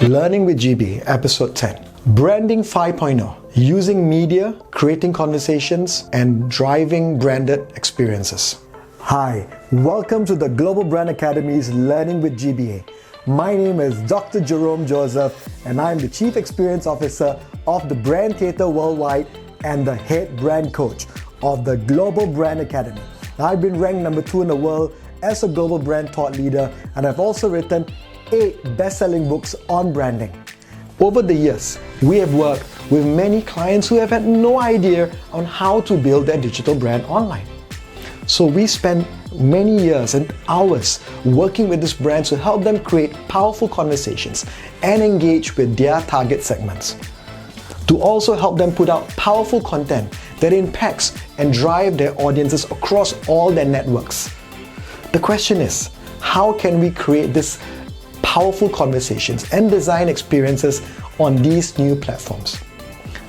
Learning with GBA, Episode 10. Branding 5.0. Using media, creating conversations, and driving branded experiences. Hi, welcome to the Global Brand Academy's Learning with GBA. My name is Dr. Jerome Joseph, and I'm the Chief Experience Officer of the Brand Theatre Worldwide and the Head Brand Coach of the Global Brand Academy. I've been ranked number 2 in the world as a global brand thought leader, and I've also written 8 best-selling books on branding. Over the years, we have worked with many clients who have had no idea on how to build their digital brand online. So we spent many years and hours working with these brands to help them create powerful conversations and engage with their target segments. To also help them put out powerful content that impacts and drive their audiences across all their networks. The question is, how can we create these powerful conversations and design experiences on these new platforms?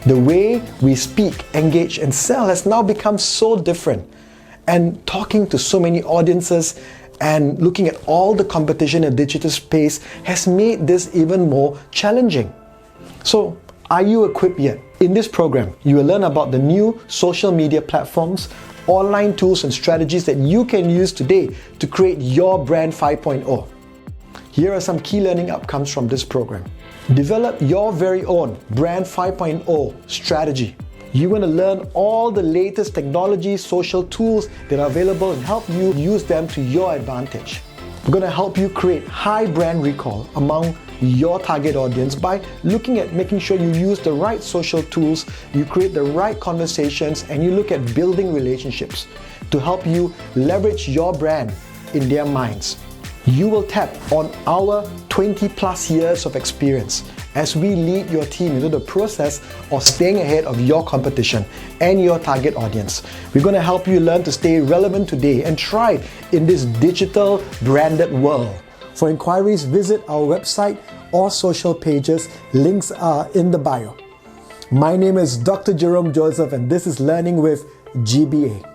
The way we speak, engage, and sell has now become so different. And talking to so many audiences and looking at all the competition in the digital space has made this even more challenging. So, are you equipped yet? In this program, you will learn about the new social media platforms, online tools and strategies that you can use today to create your brand 5.0. Here are some key learning outcomes from this program. Develop your very own brand 5.0 strategy. You want to learn all the latest technology, social tools that are available and help you use them to your advantage. We're going to help you create high brand recall among your target audience by looking at making sure you use the right social tools, you create the right conversations, and you look at building relationships to help you leverage your brand in their minds. You will tap on our 20+ years of experience as we lead your team into the process of staying ahead of your competition and your target audience. We're going to help you learn to stay relevant today and thrive in this digital branded world. For inquiries, visit our website or social pages. Links are in the bio. My name is Dr. Jerome Joseph, and this is Learning with GBA.